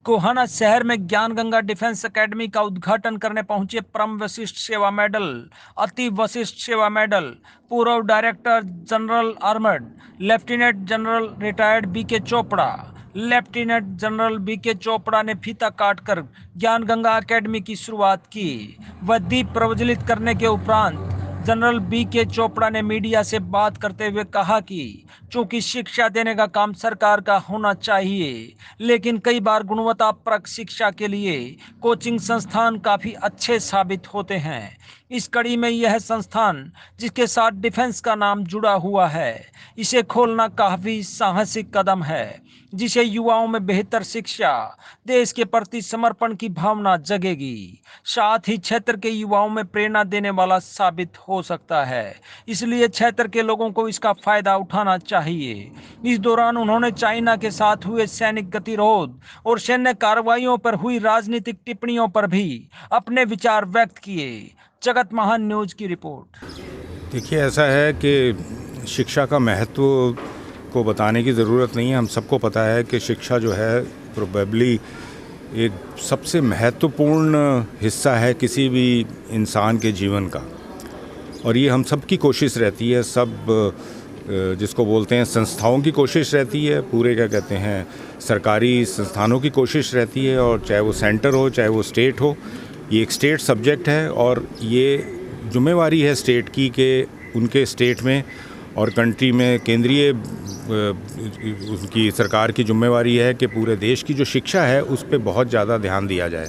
गोहाना शहर में ज्ञान गंगा डिफेंस एकेडमी का उद्घाटन करने पहुंचे परम वशिष्ठ सेवा मेडल, अति वशिष्ठ सेवा मेडल, पूर्व director general armoured, lieutenant general retired BK Chopra. Lieutenant general BK Chopra ने फीता काटकर ज्ञान गंगा एकेडमी की शुरुआत की। वह दीप प्रज्वलित करने के उपरांत जनरल बीके चोपड़ा ने मीडिया से बात करते हुए कहा कि चूंकि शिक्षा देने का काम सरकार का होना चाहिए, लेकिन कई बार गुणवत्तापरक शिक्षा के लिए कोचिंग संस्थान काफी अच्छे साबित होते हैं। इस कड़ी में यह संस्थान जिसके साथ डिफेंस का नाम जुड़ा हुआ है, इसे खोलना काफी साहसिक कदम है, जिसे युवाओं में बेहतर शिक्षा, देश के प्रति समर्पण की भावना जगेगी, साथ ही क्षेत्र के युवाओं में प्रेरणा देने वाला साबित हो सकता है। इसलिए क्षेत्र के लोगों को इसका फायदा उठाना चाहिए। इस दौरान उन्होंने चाइना के साथ हुए सैनिक गतिरोध और सैन्य कार्रवाइयों पर हुई राजनीतिक टिप्पणियों पर भी अपने विचार व्यक्त किए। जगत महान न्यूज की रिपोर्ट। देखिए, ऐसा है कि शिक्षा का महत्व को बताने की ज़रूरत नहीं है। हम सबको पता है कि शिक्षा जो है प्रोबेबली एक सबसे महत्वपूर्ण हिस्सा है किसी भी इंसान के जीवन का, और ये हम सब की कोशिश रहती है, सब जिसको बोलते हैं संस्थाओं की कोशिश रहती है, पूरे क्या कहते हैं सरकारी संस्थानों की कोशिश रहती है, और चाहे वो सेंटर हो चाहे वो स्टेट हो, ये एक स्टेट सब्जेक्ट है और ये जिम्मेवारी है स्टेट की कि उनके स्टेट में और कंट्री में केंद्रीय उनकी सरकार की जिम्मेवारी है कि पूरे देश की जो शिक्षा है उस पर बहुत ज़्यादा ध्यान दिया जाए।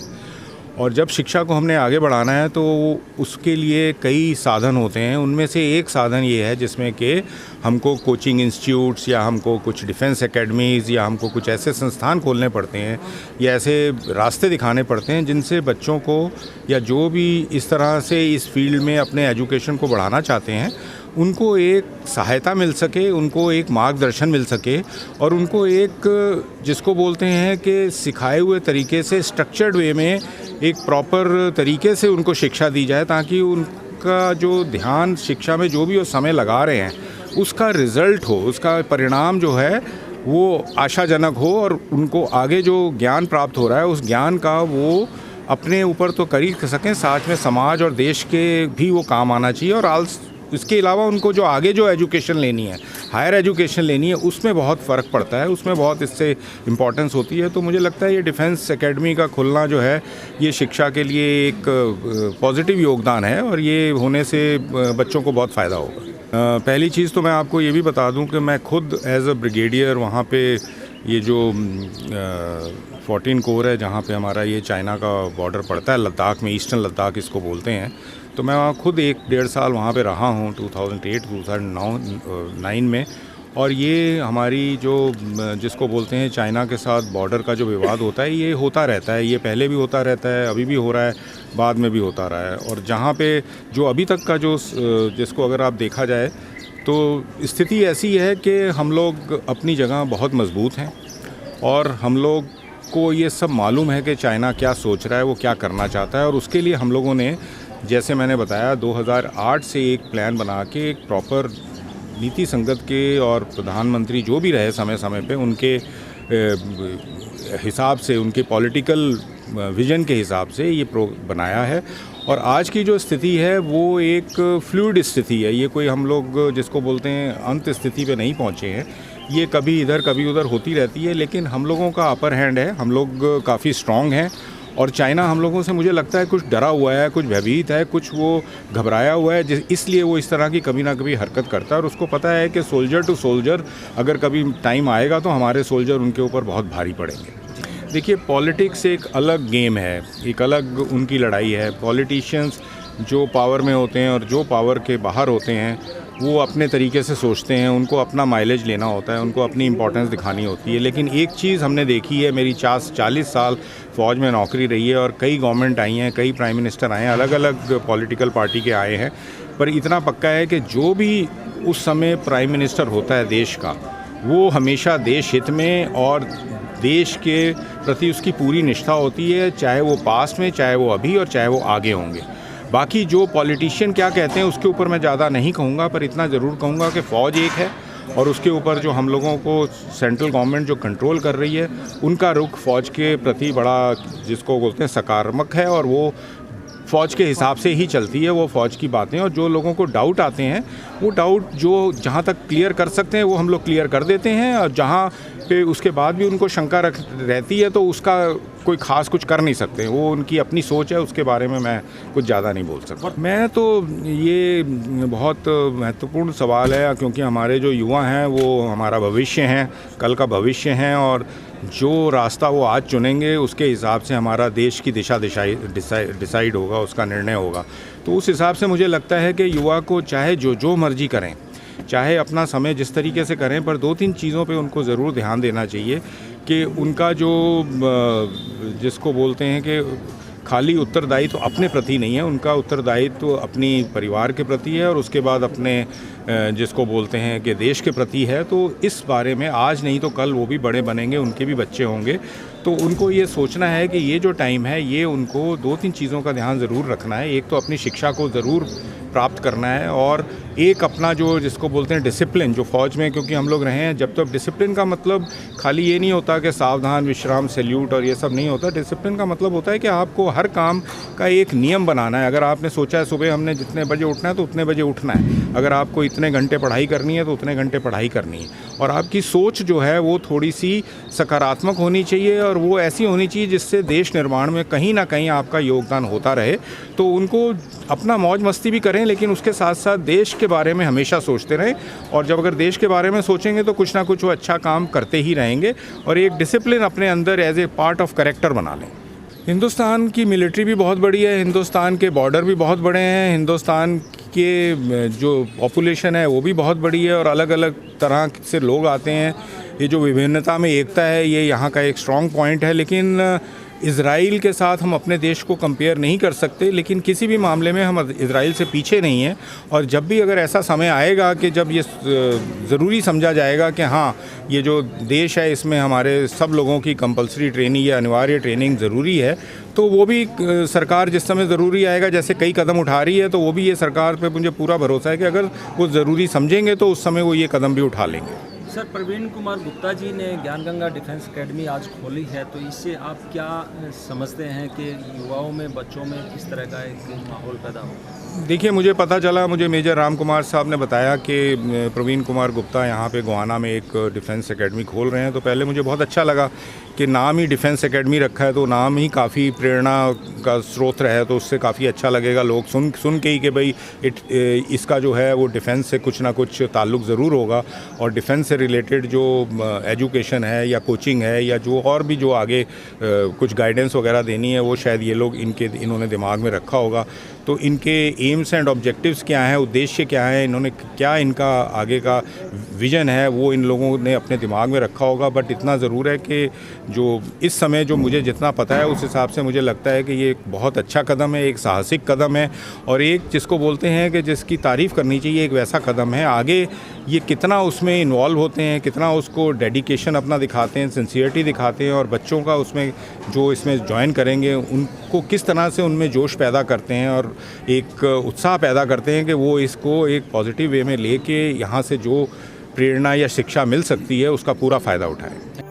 और जब शिक्षा को हमने आगे बढ़ाना है तो उसके लिए कई साधन होते हैं। उनमें से एक साधन ये है जिसमें कि हमको कोचिंग इंस्टीट्यूट्स या हमको कुछ डिफेंस एकेडमीज़ या हमको कुछ ऐसे संस्थान खोलने पड़ते हैं या ऐसे रास्ते दिखाने पड़ते हैं जिनसे बच्चों को या जो भी इस तरह से इस फील्ड में अपने एजुकेशन को बढ़ाना चाहते हैं उनको एक सहायता मिल सके, उनको एक मार्गदर्शन मिल सके और उनको एक जिसको बोलते हैं कि सिखाए हुए तरीके से स्ट्रक्चर्ड वे में एक प्रॉपर तरीके से उनको शिक्षा दी जाए, ताकि उनका जो ध्यान शिक्षा में जो भी वो समय लगा रहे हैं उसका रिज़ल्ट हो, उसका परिणाम जो है वो आशाजनक हो और उनको आगे जो ज्ञान प्राप्त हो रहा है उस ज्ञान का वो अपने ऊपर तो कर ही सकें, साथ में समाज और देश के भी वो काम आना चाहिए। और इसके अलावा उनको जो आगे जो एजुकेशन लेनी है, हायर एजुकेशन लेनी है, उसमें बहुत फ़र्क पड़ता है, उसमें बहुत इससे इम्पोर्टेंस होती है। तो मुझे लगता है ये डिफेंस एकेडमी का खुलना जो है ये शिक्षा के लिए एक पॉजिटिव योगदान है और ये होने से बच्चों को बहुत फ़ायदा होगा। पहली चीज़ तो मैं आपको ये भी बता दूं कि मैं खुद एज अ ब्रिगेडियर वहाँ पे ये जो 14 कोर है जहाँ पे हमारा ये चाइना का बॉर्डर पड़ता है, लद्दाख में, ईस्टर्न लद्दाख इसको बोलते हैं, तो मैं वहाँ खुद 1-1.5 साल वहाँ पे रहा हूँ 2008-2009 में। और ये हमारी जो जिसको बोलते हैं चाइना के साथ बॉर्डर का जो विवाद होता है ये होता रहता है, ये पहले भी होता रहता है, अभी भी हो रहा है, बाद में भी होता रहा है। और जहाँ पे जो अभी तक का जो जिसको अगर आप देखा जाए तो स्थिति ऐसी है कि हम लोग अपनी जगह बहुत मजबूत हैं और हम लोग को ये सब मालूम है कि चाइना क्या सोच रहा है, वो क्या करना चाहता है। और उसके लिए हम लोगों ने, जैसे मैंने बताया, 2008 से एक प्लान बना के एक प्रॉपर नीति संगत के और प्रधानमंत्री जो भी रहे समय समय पे उनके हिसाब से, उनके पॉलिटिकल विजन के हिसाब से ये बनाया है। और आज की जो स्थिति है वो एक फ्लूइड स्थिति है, ये कोई हम लोग जिसको बोलते हैं अंत स्थिति पे नहीं पहुँचे हैं, ये कभी इधर कभी उधर होती रहती है, लेकिन हम लोगों का अपर हैंड है, हम लोग काफ़ी स्ट्रॉन्ग हैं। और चाइना हम लोगों से मुझे लगता है कुछ डरा हुआ है, कुछ भयभीत है, कुछ वो घबराया हुआ है, इसलिए वो इस तरह की कभी ना कभी हरकत करता है। और उसको पता है कि सोल्जर टू सोल्जर अगर कभी टाइम आएगा तो हमारे सोल्जर उनके ऊपर बहुत भारी पड़ेंगे। देखिए, पॉलिटिक्स एक अलग गेम है, एक अलग उनकी लड़ाई है। पॉलिटिशियंस जो पावर में होते हैं और जो पावर के बाहर होते हैं वो अपने तरीके से सोचते हैं, उनको अपना माइलेज लेना होता है, उनको अपनी इम्पोर्टेंस दिखानी होती है। लेकिन एक चीज़ हमने देखी है, मेरी 40 साल फ़ौज में नौकरी रही है और कई गवर्नमेंट आई हैं, कई प्राइम मिनिस्टर आए हैं, अलग अलग पॉलिटिकल पार्टी के आए हैं, पर इतना पक्का है कि जो भी उस समय प्राइम मिनिस्टर होता है देश का, वो हमेशा देश हित में और देश के प्रति उसकी पूरी निष्ठा होती है, चाहे वो पास में, चाहे वो अभी और चाहे वो आगे होंगे। बाकी जो पॉलिटिशियन क्या कहते हैं उसके ऊपर मैं ज़्यादा नहीं कहूँगा, पर इतना ज़रूर कहूँगा कि फ़ौज एक है और उसके ऊपर जो हम लोगों को सेंट्रल गवर्नमेंट जो कंट्रोल कर रही है, उनका रुख फ़ौज के प्रति बड़ा जिसको बोलते हैं सकारात्मक है, और वो फ़ौज के हिसाब से ही चलती है वो फ़ौज की बातें। और जो लोगों को डाउट आते हैं, वो डाउट जो जहाँ तक क्लियर कर सकते हैं वो हम लोग क्लियर कर देते हैं, और जहाँ पे उसके बाद भी उनको शंका रहती है तो उसका कोई ख़ास कुछ कर नहीं सकते। वो उनकी अपनी सोच है, उसके बारे में मैं कुछ ज़्यादा नहीं बोल सकता। मैं तो ये बहुत महत्वपूर्ण सवाल है, क्योंकि हमारे जो युवा हैं वो हमारा भविष्य हैं, कल का भविष्य हैं, और जो रास्ता वो आज चुनेंगे उसके हिसाब से हमारा देश की दिशा डिसाइड होगा, उसका निर्णय होगा। तो उस हिसाब से मुझे लगता है कि युवा को चाहे जो मर्जी करें, चाहे अपना समय जिस तरीके से करें, पर 2-3 चीज़ों पे उनको ज़रूर ध्यान देना चाहिए कि उनका जो जिसको बोलते हैं कि खाली उत्तरदायित्व तो अपने प्रति नहीं है, उनका उत्तरदायित्व तो अपनी परिवार के प्रति है, और उसके बाद अपने जिसको बोलते हैं कि देश के प्रति है। तो इस बारे में आज नहीं तो कल वो भी बड़े बनेंगे, उनके भी बच्चे होंगे, तो उनको ये सोचना है कि ये जो टाइम है ये उनको 2-3 चीज़ों का ध्यान ज़रूर रखना है। एक तो अपनी शिक्षा को ज़रूर प्राप्त करना है, और एक अपना जो जिसको बोलते हैं डिसिप्लिन, जो फ़ौज में क्योंकि हम लोग रहे हैं, जब तक डिसिप्लिन का मतलब खाली ये नहीं होता कि सावधान, विश्राम, सैल्यूट और ये सब नहीं होता। डिसिप्लिन का मतलब होता है कि आपको हर काम का एक नियम बनाना है। अगर आपने सोचा है सुबह हमने जितने बजे उठना है तो उतने बजे उठना है, अगर आपको इतने घंटे पढ़ाई करनी है तो उतने घंटे पढ़ाई करनी है, और आपकी सोच जो है वो थोड़ी सी सकारात्मक होनी चाहिए, और वो ऐसी होनी चाहिए जिससे देश निर्माण में कहीं ना कहीं आपका योगदान होता रहे। तो उनको अपना मौज मस्ती भी करें, लेकिन उसके साथ साथ देश के बारे में हमेशा सोचते रहें, और जब अगर देश के बारे में सोचेंगे तो कुछ ना कुछ वो अच्छा काम करते ही रहेंगे, और एक डिसिप्लिन अपने अंदर as a part of character बना लें। हिंदुस्तान की मिलिट्री भी बहुत बड़ी है, हिंदुस्तान के बॉर्डर भी बहुत बड़े हैं, हिंदुस्तान के जो पॉपुलेशन है वो भी बहुत बड़ी है, और अलग अलग तरह से लोग आते हैं। ये जो विभिन्नता में एकता है, ये यहाँ का एक स्ट्रॉन्ग पॉइंट है। लेकिन इज़राइल के साथ हम अपने देश को कंपेयर नहीं कर सकते, लेकिन किसी भी मामले में हम इज़राइल से पीछे नहीं हैं। और जब भी अगर ऐसा समय आएगा कि जब ये ज़रूरी समझा जाएगा कि हाँ ये जो देश है इसमें हमारे सब लोगों की कंपलसरी ट्रेनिंग या अनिवार्य ट्रेनिंग ज़रूरी है, तो वो भी सरकार जिस समय ज़रूरी आएगा, जैसे कई कदम उठा रही है, तो वो भी ये सरकार पे मुझे पूरा भरोसा है कि अगर वो ज़रूरी समझेंगे तो उस समय वो ये कदम भी उठा लेंगे। सर, प्रवीण कुमार गुप्ता जी ने ज्ञानगंगा डिफेंस एकेडमी आज खोली है, तो इससे आप क्या समझते हैं कि युवाओं में, बच्चों में किस तरह का एक माहौल पैदा हो? देखिए, मुझे पता चला, मुझे मेजर राम कुमार साहब ने बताया कि प्रवीण कुमार गुप्ता यहाँ पे गोहाना में एक डिफेंस एकेडमी खोल रहे हैं। तो पहले मुझे बहुत अच्छा लगा कि नाम ही डिफेंस एकेडमी रखा है, तो नाम ही काफ़ी प्रेरणा का स्रोत है, तो उससे काफ़ी अच्छा लगेगा। लोग सुन के ही कि भाई इसका जो है वो डिफेंस से कुछ ना कुछ ताल्लुक़ ज़रूर होगा, और डिफेंस से रिलेटेड जो एजुकेशन है या कोचिंग है या जो और भी जो आगे कुछ गाइडेंस वगैरह देनी है, वो शायद ये लोग इन्होंने दिमाग में रखा होगा। तो इनके एम्स एंड ऑब्जेक्टिव्स क्या हैं, उद्देश्य क्या है, इन्होंने क्या इनका आगे का विज़न है, वो इन लोगों ने अपने दिमाग में रखा होगा। बट इतना ज़रूर है कि जो इस समय जो मुझे जितना पता है उस हिसाब से मुझे लगता है कि ये एक बहुत अच्छा कदम है, एक साहसिक कदम है, और एक जिसको बोलते हैं कि जिसकी तारीफ़ करनी चाहिए, एक वैसा कदम है। आगे ये कितना उसमें इन्वॉल्व होते हैं, कितना उसको डेडिकेशन अपना दिखाते हैं, सिंसियरिटी दिखाते हैं, और बच्चों का उसमें जो इसमें ज्वाइन करेंगे उनको किस तरह से उनमें जोश पैदा करते हैं और एक उत्साह पैदा करते हैं कि वो इसको एक पॉजिटिव वे में लेके यहाँ से जो प्रेरणा या शिक्षा मिल सकती है उसका पूरा फ़ायदा उठाएं।